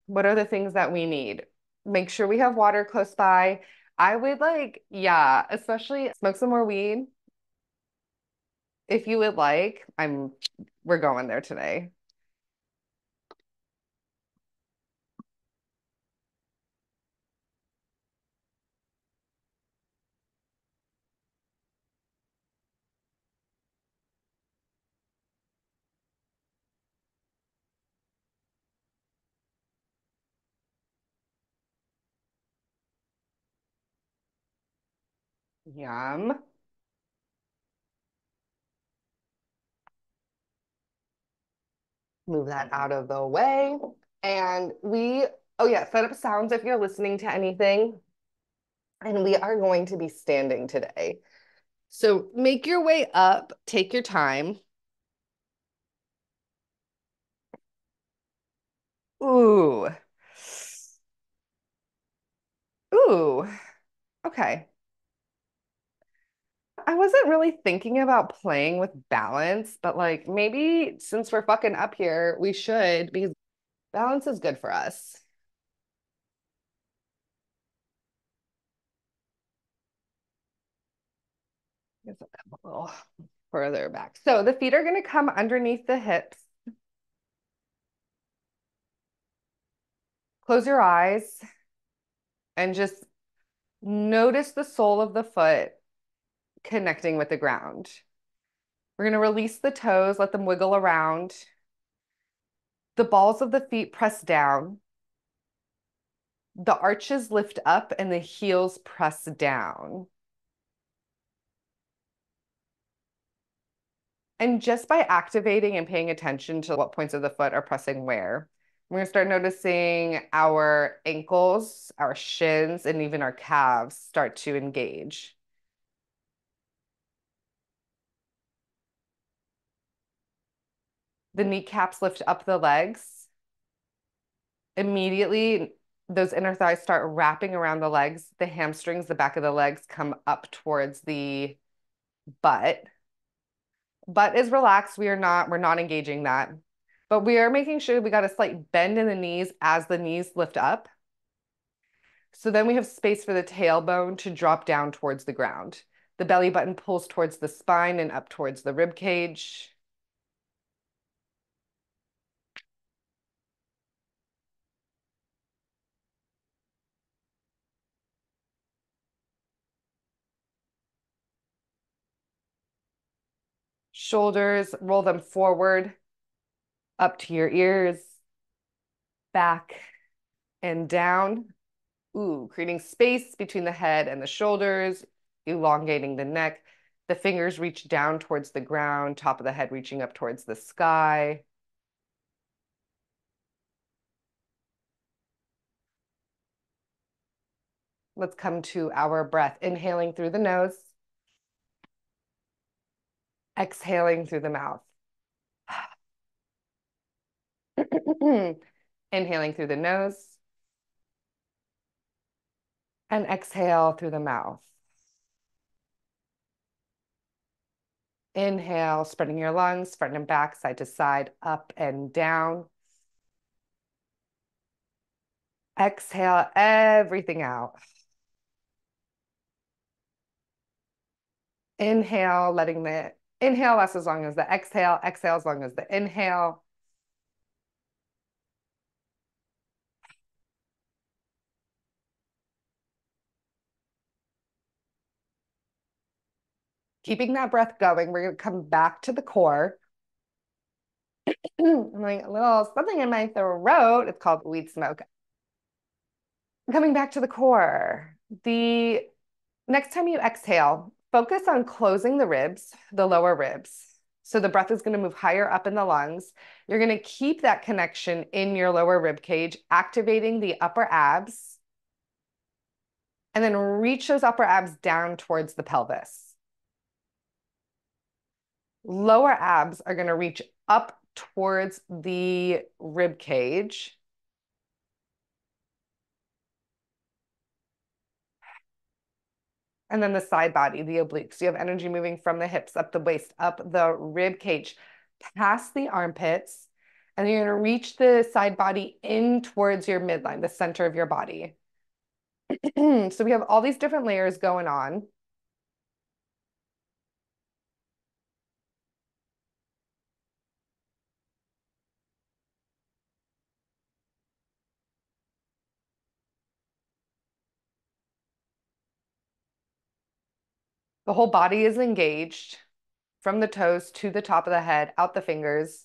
What are the things that we need? Make sure we have water close by. I would like, yeah, especially smoke some more weed if you would like. We're going there today. Yum. Move that out of the way. And oh yeah, set up sounds if you're listening to anything. And we are going to be standing today. So make your way up, take your time. Ooh. Ooh. Okay. I wasn't really thinking about playing with balance, but like maybe since we're fucking up here, we should because balance is good for us. Just a little further back. So the feet are going to come underneath the hips. Close your eyes and just notice the sole of the foot connecting with the ground. We're going to release the toes, let them wiggle around. The balls of the feet press down. The arches lift up and the heels press down. And just by activating and paying attention to what points of the foot are pressing where, we're going to start noticing our ankles, our shins, and even our calves start to engage. The kneecaps lift up the legs. Immediately, those inner thighs start wrapping around the legs. The hamstrings, the back of the legs come up towards the butt. Butt is relaxed. We're not engaging that. But we are making sure we got a slight bend in the knees as the knees lift up. So then we have space for the tailbone to drop down towards the ground. The belly button pulls towards the spine and up towards the rib cage. Shoulders, roll them forward, up to your ears, back and down. Ooh, creating space between the head and the shoulders, elongating the neck. The fingers reach down towards the ground, top of the head reaching up towards the sky. Let's come to our breath. Inhaling through the nose, exhaling through the mouth. Inhaling through the nose and exhale through the mouth. Inhale, spreading your lungs, front and back, side to side, up and down. Exhale everything out. Inhale, letting the inhale last as long as the exhale, exhale as long as the inhale. Keeping that breath going, we're going to come back to the core. I'm like a little something in my throat. It's called weed smoke. Coming back to the core. The next time you exhale, focus on closing the ribs, the lower ribs. So the breath is going to move higher up in the lungs. You're going to keep that connection in your lower rib cage, activating the upper abs, and then reach those upper abs down towards the pelvis. Lower abs are going to reach up towards the rib cage. And then the side body, the obliques. You have energy moving from the hips, up the waist, up the rib cage, past the armpits, And then you're going to reach the side body in towards your midline, the center of your body. So we have all these different layers going on. The whole body is engaged from the toes to the top of the head, out the fingers.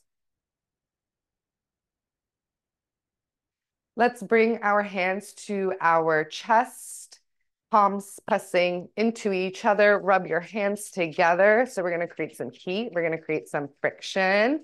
Let's bring our hands to our chest, palms pressing into each other. Rub your hands together. So we're going to create some heat. We're going to create some friction.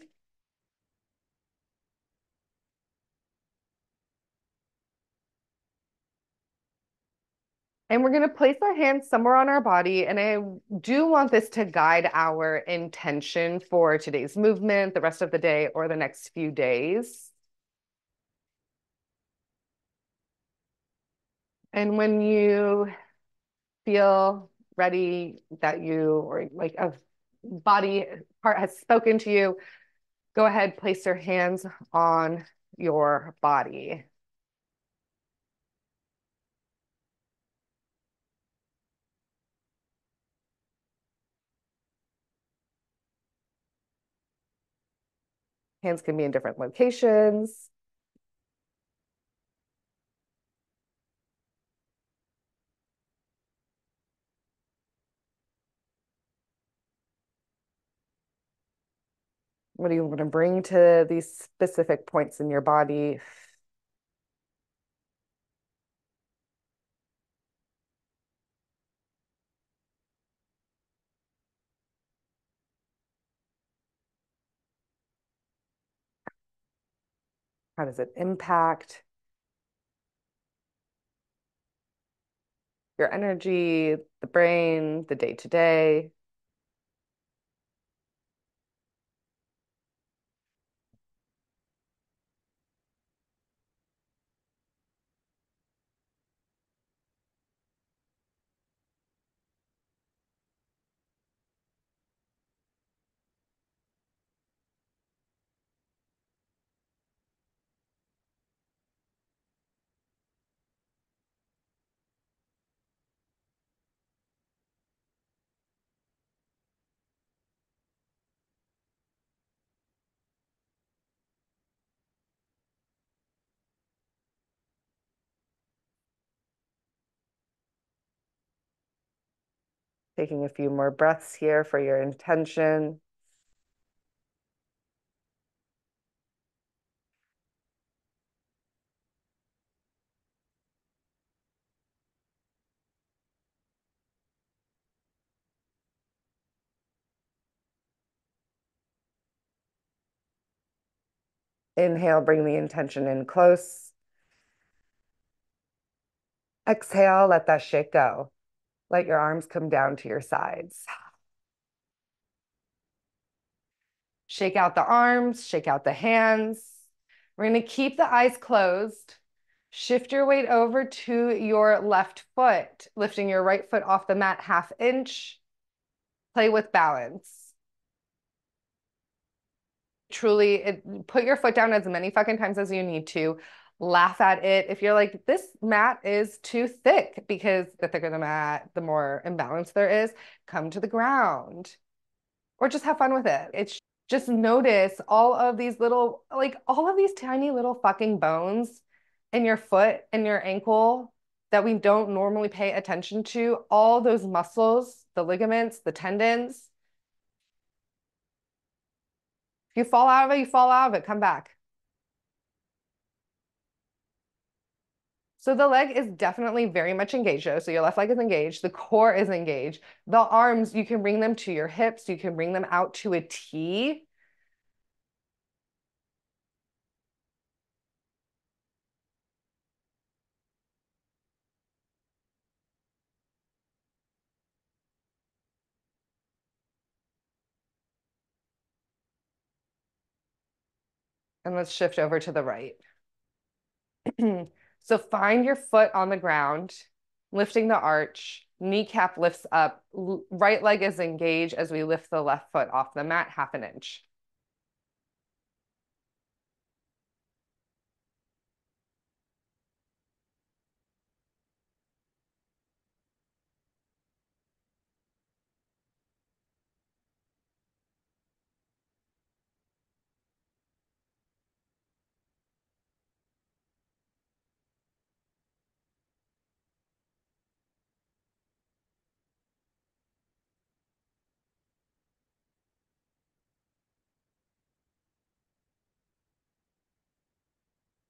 And we're going to place our hands somewhere on our body. And I do want this to guide our intention for today's movement, the rest of the day, or the next few days. And when you feel ready that you, or like a body part has spoken to you, go ahead, place your hands on your body. Hands can be in different locations. What do you want to bring to these specific points in your body? How does it impact your energy, the brain, the day to day? Taking a few more breaths here for your intention. Inhale, bring the intention in close. Exhale, let that shit go. Let your arms come down to your sides. Shake out the arms, shake out the hands. We're going to keep the eyes closed. Shift your weight over to your left foot, lifting your right foot off the mat 1/2 inch. Play with balance. Truly, put your foot down as many fucking times as you need to. Laugh at it. If you're like, this mat is too thick, because the thicker the mat, the more imbalance there is, come to the ground. Or just have fun with it. It's just notice all of these little, like all of these tiny little fucking bones in your foot and your ankle that we don't normally pay attention to. All those muscles, the ligaments, the tendons. If you fall out of it, you fall out of it. Come back. So the leg is definitely very much engaged, though. So your left leg is engaged. The core is engaged. The arms, you can bring them to your hips. You can bring them out to a T. And let's shift over to the right. So find your foot on the ground, lifting the arch, kneecap lifts up, right leg is engaged as we lift the left foot off the mat 1/2 inch.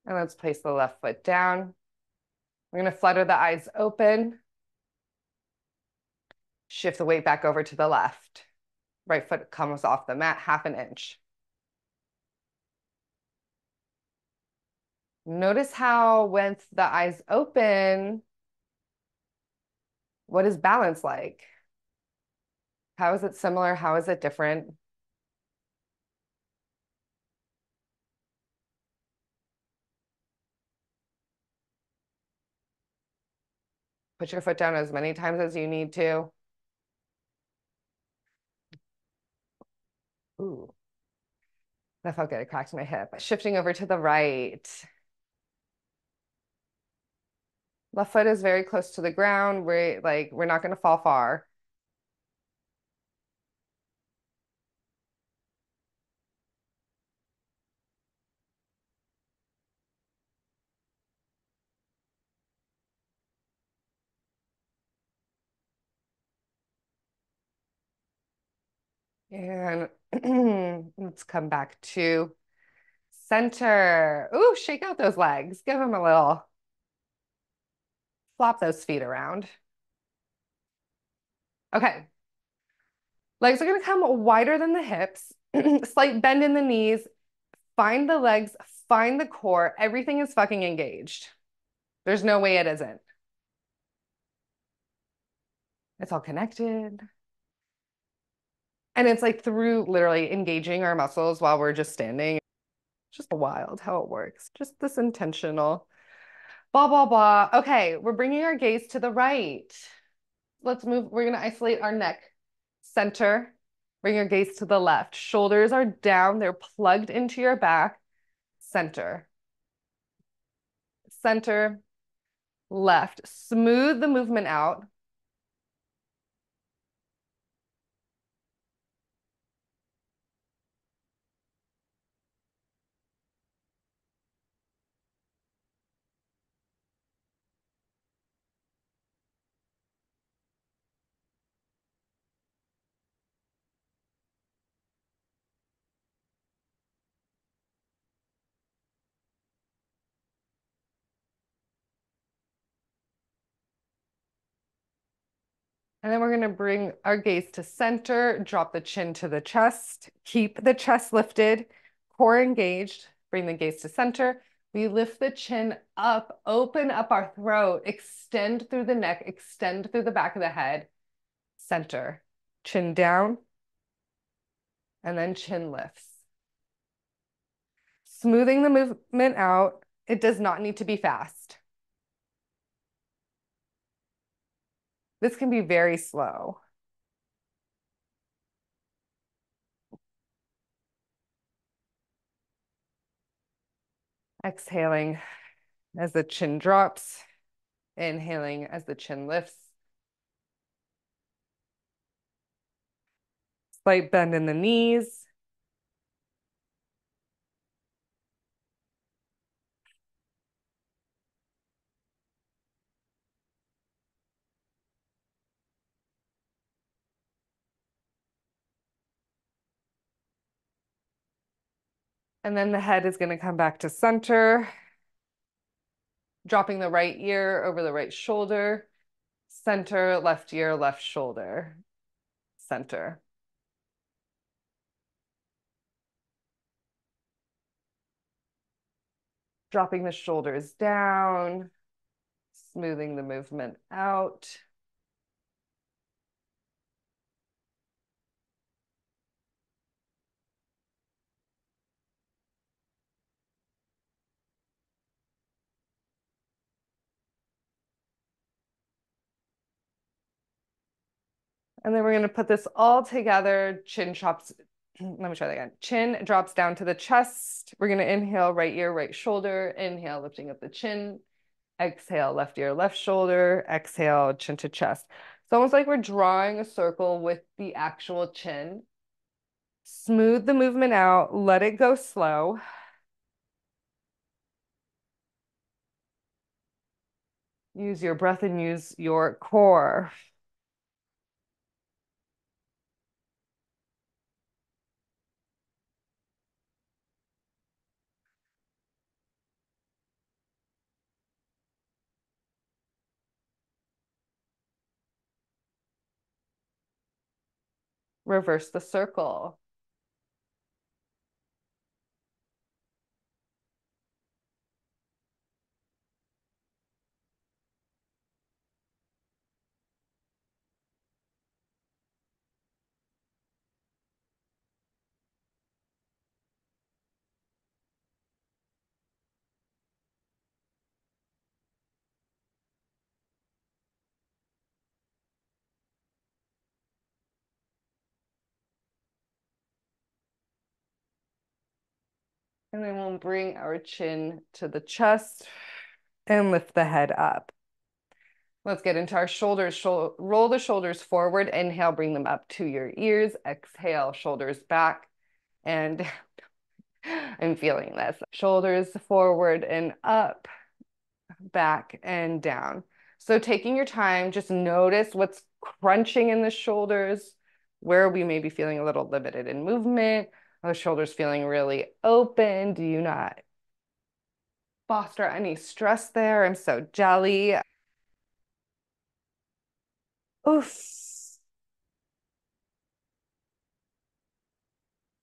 And let's place the left foot down. We're going to flutter the eyes open. Shift the weight back over to the left. Right foot comes off the mat, 1/2 inch. Notice how with the eyes open, what is balance like? How is it similar? How is it different? Put your foot down as many times as you need to. Ooh, that felt good. It cracked my hip. Shifting over to the right. Left foot is very close to the ground. We're not going to fall far. And let's come back to center. Ooh, shake out those legs. Give them a little flop those feet around. Okay. Legs are going to come wider than the hips. Slight bend in the knees. Find the legs, find the core. Everything is fucking engaged. There's no way it isn't. It's all connected. And it's like through literally engaging our muscles while we're just standing. Just wild how it works. Just this intentional. Blah, blah, blah. Okay, we're bringing our gaze to the right. Let's move. We're going to isolate our neck. Center. Bring your gaze to the left. Shoulders are down. They're plugged into your back. Center. Center. Left. Smooth the movement out. And then we're going to bring our gaze to center, drop the chin to the chest, keep the chest lifted, core engaged, bring the gaze to center. We lift the chin up, open up our throat, extend through the neck, extend through the back of the head, center, chin down, and then chin lifts. Smoothing the movement out. It does not need to be fast. This can be very slow. Exhaling as the chin drops, inhaling as the chin lifts. Slight bend in the knees. And then the head is going to come back to center, dropping the right ear over the right shoulder, center, left ear, left shoulder, center. Dropping the shoulders down, smoothing the movement out. And then we're going to put this all together. Chin drops, let me try that again. Chin drops down to the chest. We're going to inhale, right ear, right shoulder. Inhale, lifting up the chin. Exhale, left ear, left shoulder. Exhale, chin to chest. It's almost like we're drawing a circle with the actual chin. Smooth the movement out. Let it go slow. Use your breath and use your core. Reverse the circle. And then we'll bring our chin to the chest and lift the head up. Let's get into our shoulders. Roll the shoulders forward. Inhale, bring them up to your ears. Exhale, shoulders back. And I'm feeling this. Shoulders forward and up, back and down. So taking your time, just notice what's crunching in the shoulders, where we may be feeling a little limited in movement. Are the shoulders feeling really open? Do you not foster any stress there? I'm so jelly. Oof.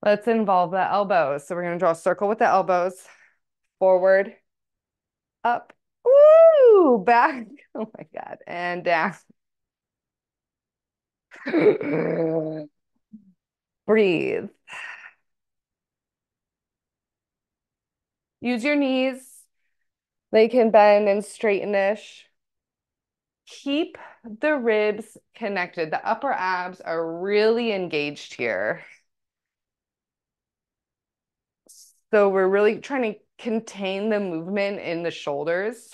Let's involve the elbows. So we're going to draw a circle with the elbows, forward, up, woo, back. Oh my God, and down. Breathe. Use your knees. They can bend and straighten-ish. Keep the ribs connected. The upper abs are really engaged here. So we're really trying to contain the movement in the shoulders.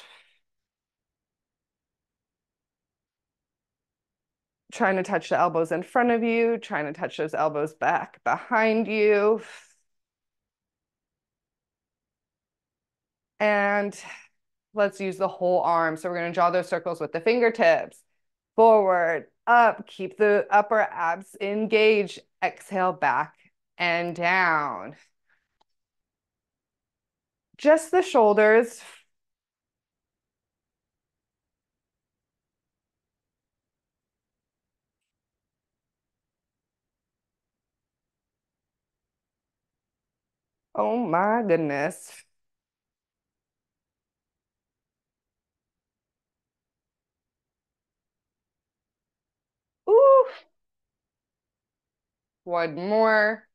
Trying to touch the elbows in front of you, trying to touch those elbows back behind you. And let's use the whole arm. So we're going to draw those circles with the fingertips. Forward, up, keep the upper abs engaged. Exhale, back and down. Just the shoulders. Oh my goodness. Ooh. One more.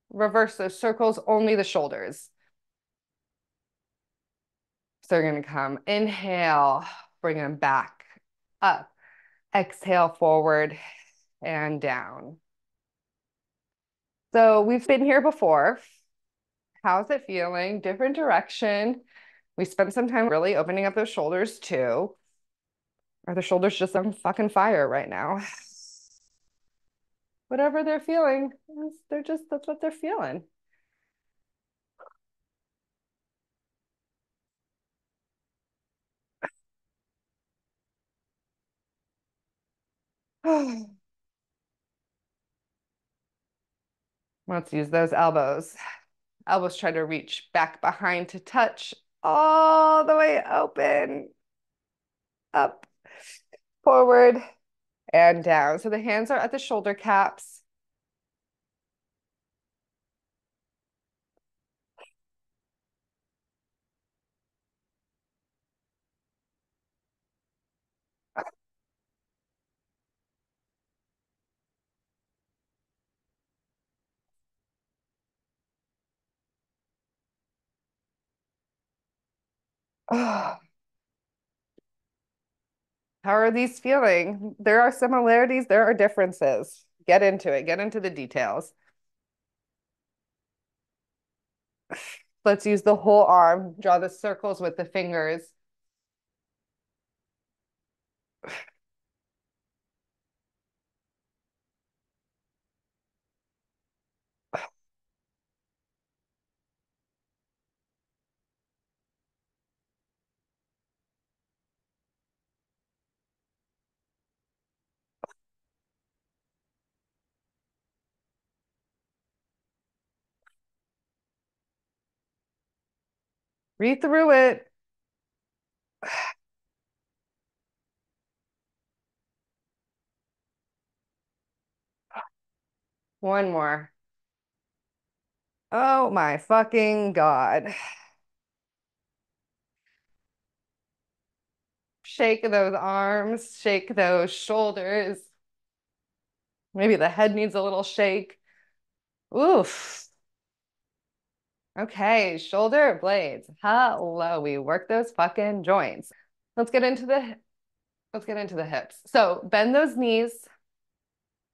Reverse those circles, only the shoulders. So you're going to come, inhale, bring them back, up. Exhale, forward and down. So we've been here before. How's it feeling? Different direction. We spent some time really opening up those shoulders too. Are the shoulders just on fucking fire right now? Whatever they're feeling, that's what they're feeling. Let's use those elbows. Elbows try to reach back behind to touch all the way open, up, forward, and down. So the hands are at the shoulder caps. How are these feeling? There are similarities, there are differences. Get into it, get into the details. Let's use the whole arm, draw the circles with the fingers. Breathe through it. One more. Oh my fucking God. Shake those arms, shake those shoulders. Maybe the head needs a little shake. Oof. Okay, shoulder blades. Hello, we work those fucking joints. Let's get into the let's get into the hips. So bend those knees.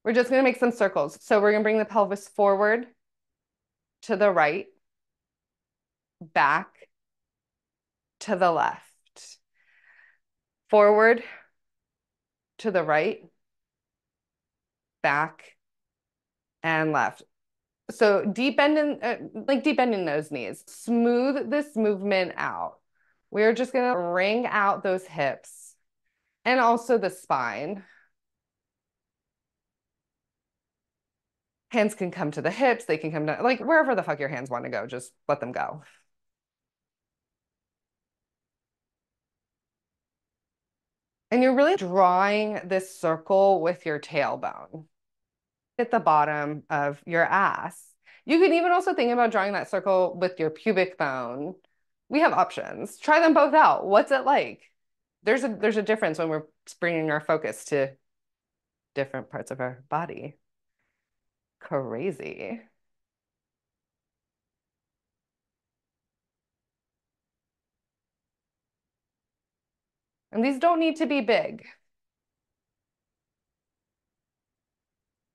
We're just gonna make some circles. So we're gonna bring the pelvis forward to the right, back to the left, forward to the right, back and left. So deep bend in, like deep bend in those knees. Smooth this movement out. We're just gonna wring out those hips and also the spine. Hands can come to the hips. They can come to like wherever the fuck your hands want to go. Just let them go. And you're really drawing this circle with your tailbone at the bottom of your ass. You can even also think about drawing that circle with your pubic bone. We have options. Try them both out. What's it like? There's a difference when we're bringing our focus to different parts of our body. Crazy. And these don't need to be big.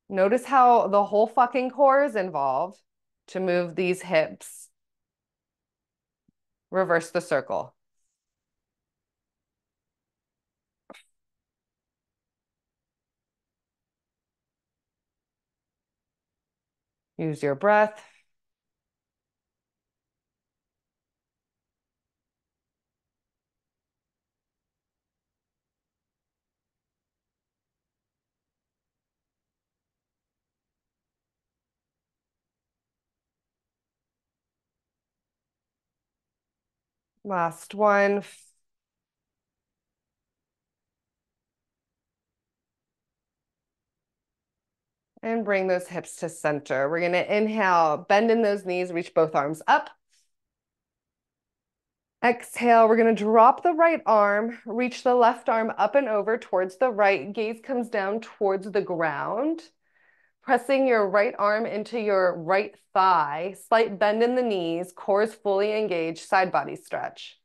Notice how the whole fucking core is involved to move these hips. Reverse the circle. Use your breath. Last one. And bring those hips to center. We're going to inhale, bend in those knees, reach both arms up. Exhale, we're going to drop the right arm, reach the left arm up and over towards the right. Gaze comes down towards the ground. Pressing your right arm into your right thigh, slight bend in the knees, core is fully engaged, side body stretch.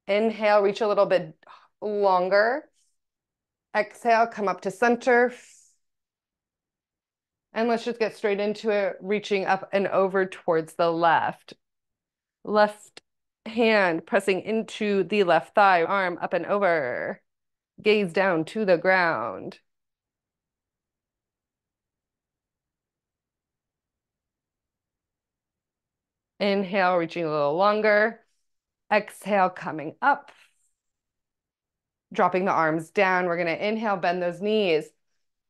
Inhale, reach a little bit longer. Exhale, come up to center. And let's just get straight into it, reaching up and over towards the left. Left hand pressing into the left thigh, arm up and over. Gaze down to the ground. Inhale, reaching a little longer. Exhale, coming up. Dropping the arms down. We're going to inhale, bend those knees.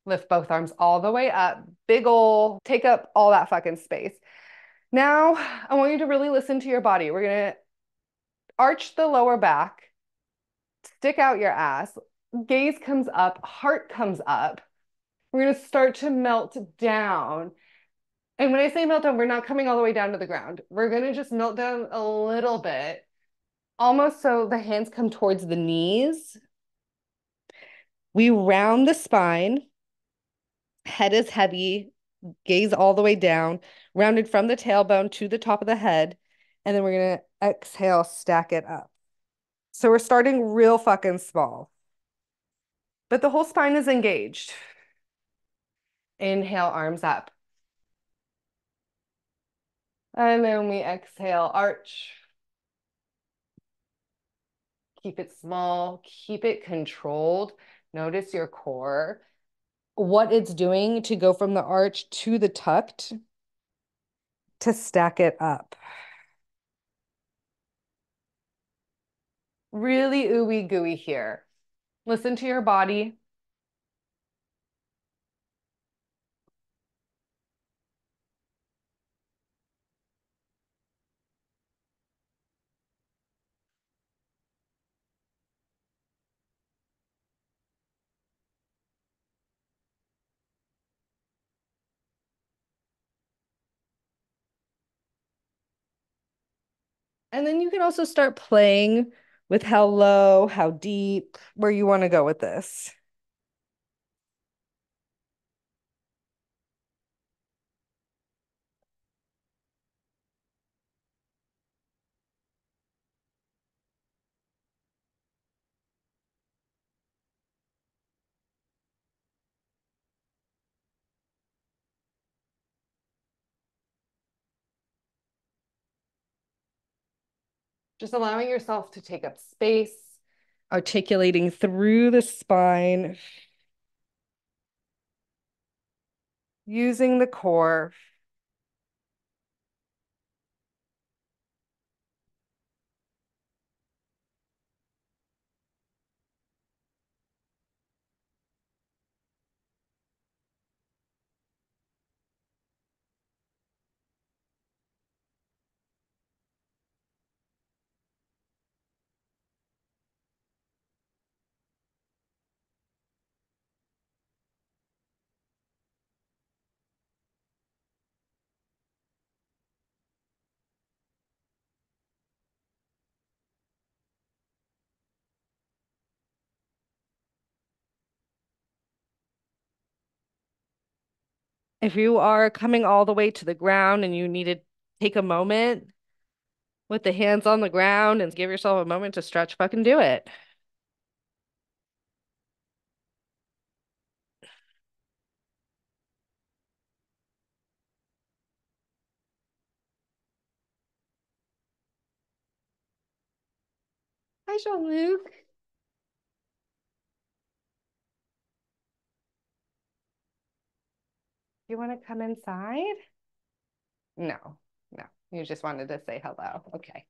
Lift both arms all the way up. Big ol', take up all that fucking space. Now, I want you to really listen to your body. We're going to arch the lower back, stick out your ass, gaze comes up, heart comes up. We're going to start to melt down. And when I say melt down, we're not coming all the way down to the ground. We're going to just melt down a little bit, almost so the hands come towards the knees. We round the spine. Head is heavy, gaze all the way down, rounded from the tailbone to the top of the head. And then we're going to exhale, stack it up. So we're starting real fucking small, but the whole spine is engaged. Inhale, arms up. And then we exhale, arch. Keep it small, keep it controlled. Notice your core, what it's doing to go from the arch to the tucked to stack it up. Really ooey gooey here. Listen to your body. And then you can also start playing with how low, how deep, where you want to go with this. Just allowing yourself to take up space, articulating through the spine, using the core. If you are coming all the way to the ground and you need to take a moment with the hands on the ground and give yourself a moment to stretch, fucking do it. Hi, Jean-Luc. You want to come inside? No, no. You just wanted to say hello. Okay.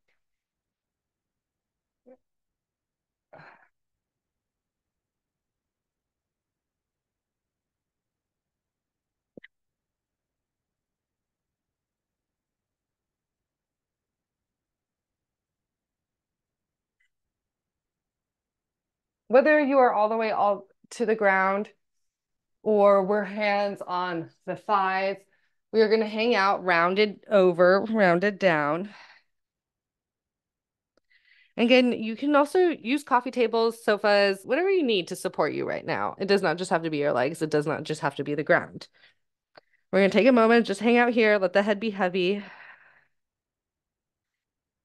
Whether you are all the way all to the ground or we're hands on the thighs, we are going to hang out rounded over, rounded down. Again, you can also use coffee tables, sofas, whatever you need to support you right now. It does not just have to be your legs. It does not just have to be the ground. We're going to take a moment, just hang out here, let the head be heavy.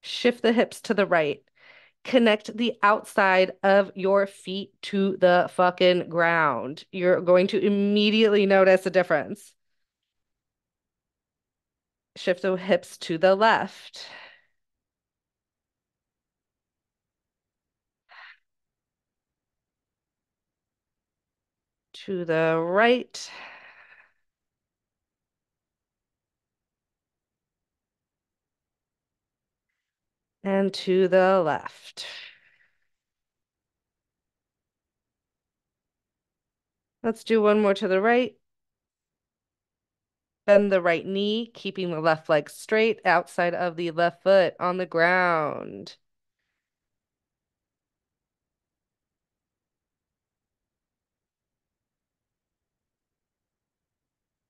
Shift the hips to the right. Connect the outside of your feet to the fucking ground. You're going to immediately notice a difference. Shift the hips to the left. To the right. And to the left. Let's do one more to the right. Bend the right knee, keeping the left leg straight outside of the left foot on the ground.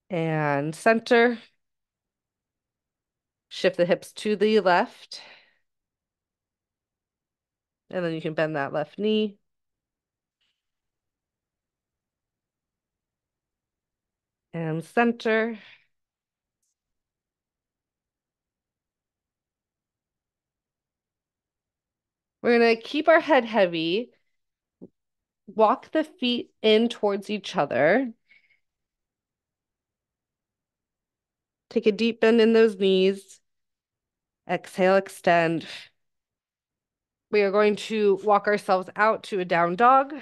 And center. Shift the hips to the left. And then you can bend that left knee. And center. We're going to keep our head heavy. Walk the feet in towards each other. Take a deep bend in those knees. Exhale, extend. We are going to walk ourselves out to a down dog.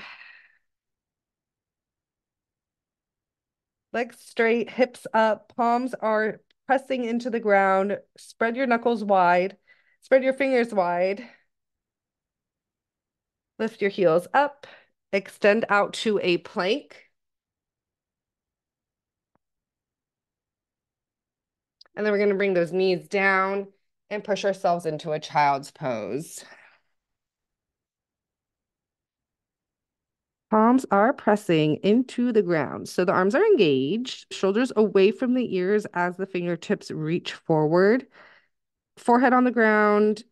Legs straight, hips up, palms are pressing into the ground. Spread your knuckles wide. Spread your fingers wide. Lift your heels up. Extend out to a plank. And then we're going to bring those knees down and push ourselves into a child's pose. Palms are pressing into the ground. So the arms are engaged, shoulders away from the ears as the fingertips reach forward. Forehead on the ground,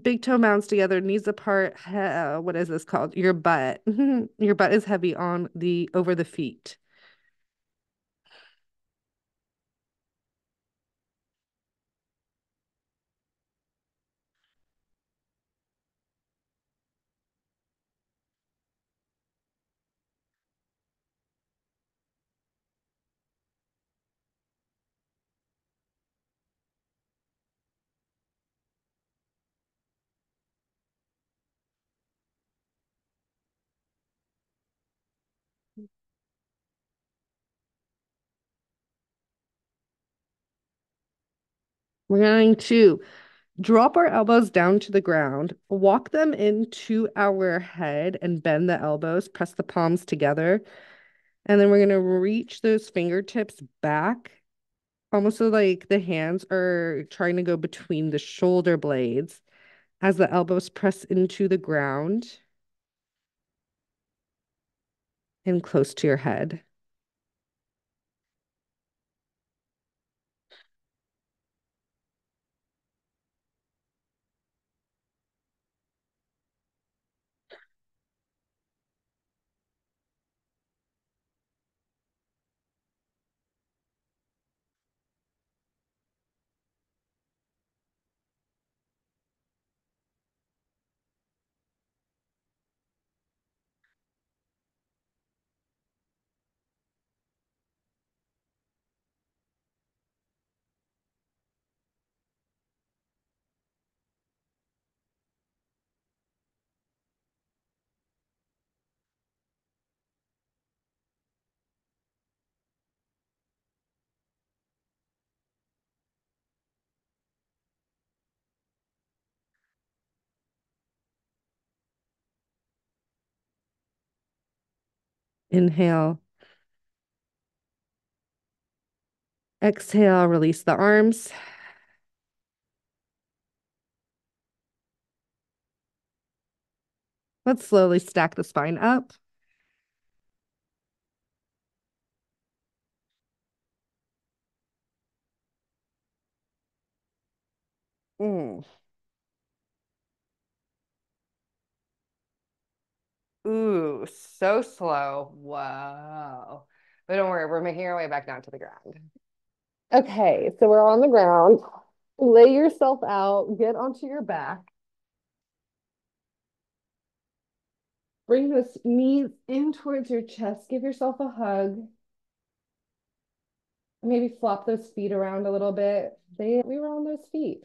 Big toe mounds together, knees apart. What is this called? Your butt. Your butt is heavy on the over the feet. We're going to drop our elbows down to the ground, walk them into our head and bend the elbows, press the palms together. And then we're going to reach those fingertips back, almost so like the hands are trying to go between the shoulder blades as the elbows press into the ground and close to your head. Inhale. Exhale, release the arms. Let's slowly stack the spine up. Mm. Ooh, so slow. Whoa. But don't worry, we're making our way back down to the ground. Okay, so we're on the ground. Lay yourself out, get onto your back. Bring those knees in towards your chest. Give yourself a hug. Maybe flop those feet around a little bit. We were on those feet.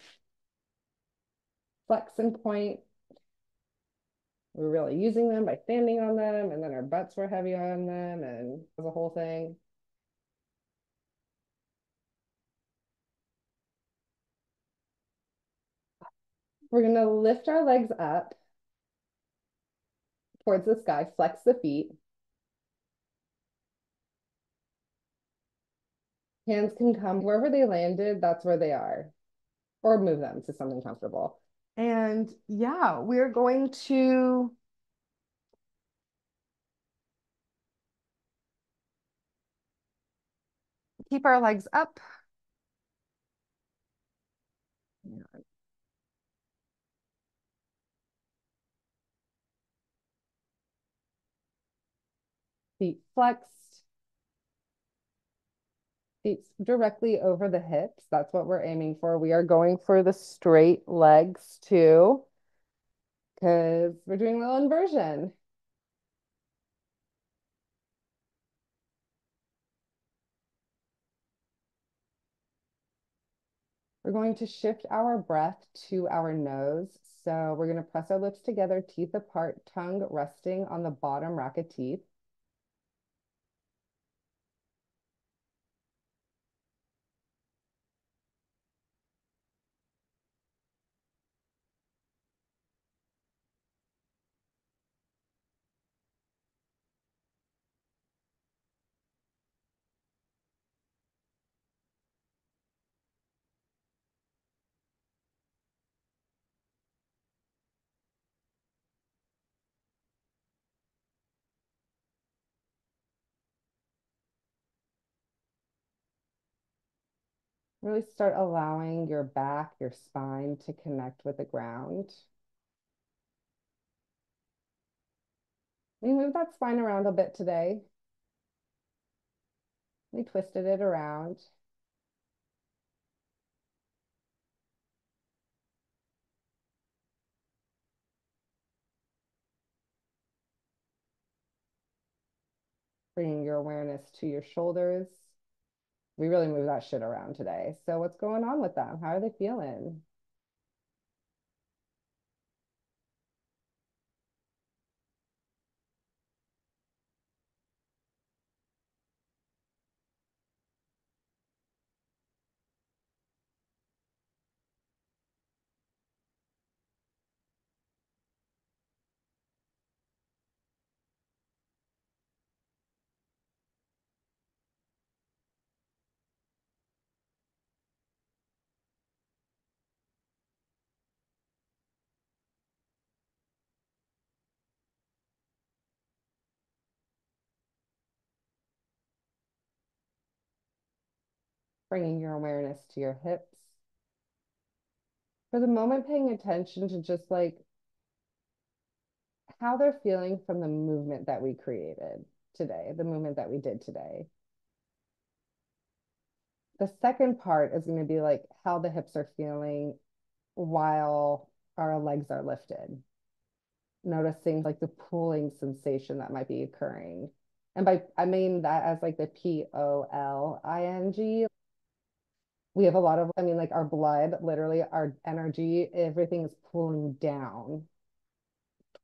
Flex and point. We were really using them by standing on them, and then our butts were heavy on them, and it was a whole thing. We're gonna lift our legs up towards the sky, flex the feet. Hands can come wherever they landed, that's where they are, or move them to something comfortable. And yeah, we're going to keep our legs up. Feet flexed, feet directly over the hips. That's what we're aiming for. We are going for the straight legs too, because we're doing a little inversion. We're going to shift our breath to our nose. So we're going to press our lips together, teeth apart, tongue resting on the bottom rack of teeth. Really start allowing your back, your spine to connect with the ground. We move that spine around a bit today. We twisted it around. Bringing your awareness to your shoulders. We really move that shit around today. So what's going on with them? How are they feeling? Bringing your awareness to your hips. For the moment, paying attention to just like how they're feeling from the movement that we created today, the movement that we did today. The second part is going to be like how the hips are feeling while our legs are lifted, noticing like the pulling sensation that might be occurring. And by I mean that as like the POLING. We have a lot of, I mean, like our blood, literally our energy, everything is pulling down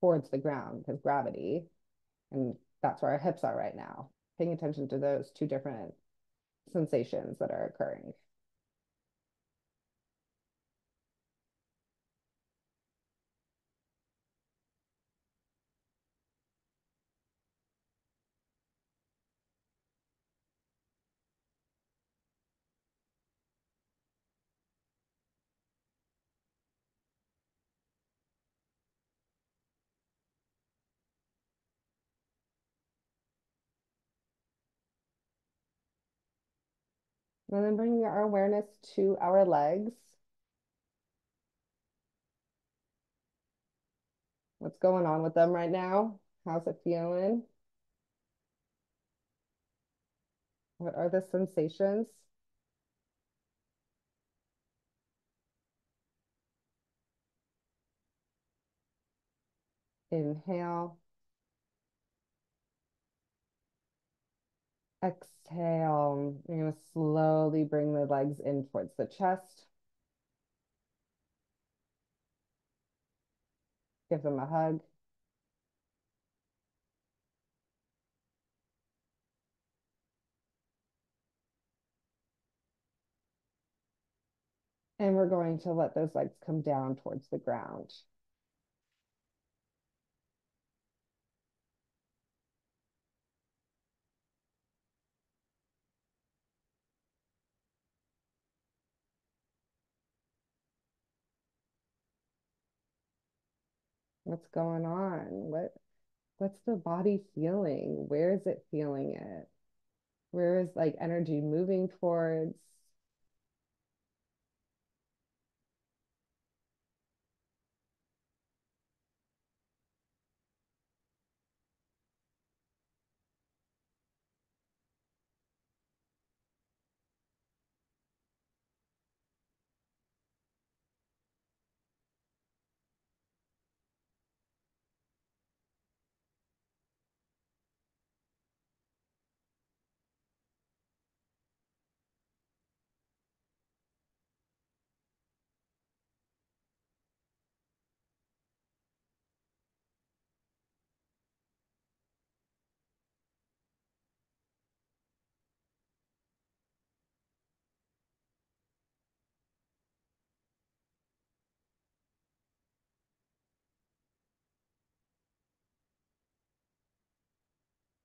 towards the ground because gravity. And that's where our hips are right now. Paying attention to those two different sensations that are occurring. And then bringing our awareness to our legs. What's going on with them right now? How's it feeling? What are the sensations? Inhale, exhale. You're going to slowly bring the legs in towards the chest. Give them a hug. And we're going to let those legs come down towards the ground. What's going on? What's the body feeling? Where is it feeling it? Where is like energy moving towards?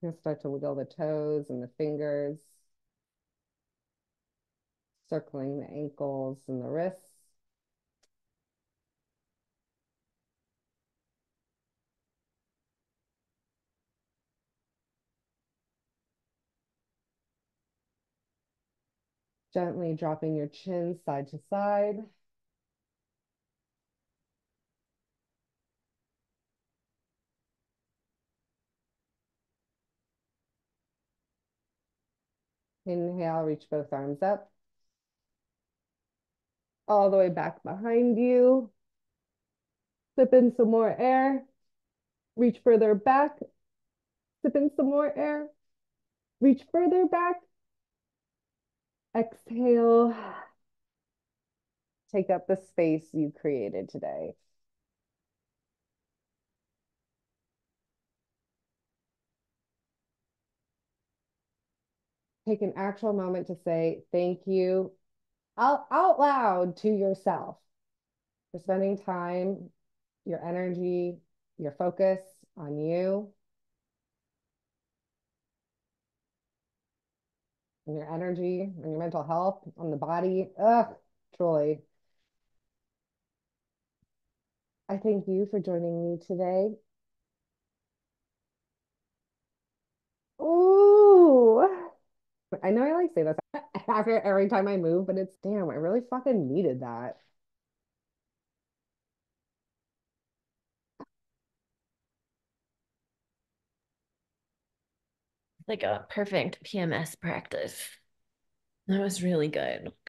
You can start to wiggle the toes and the fingers, circling the ankles and the wrists. Gently dropping your chin side to side. Inhale, reach both arms up. All the way back behind you. Sip in some more air. Reach further back. Sip in some more air. Reach further back. Exhale. Take up the space you created today. Take an actual moment to say thank you out loud to yourself for spending time, your energy, your focus on you, and your energy and your mental health on the body. Ugh, truly. I thank you for joining me today. Ooh. I know I like say this after every time I move, but it's damn, I really fucking needed that. Like a perfect PMS practice. That was really good.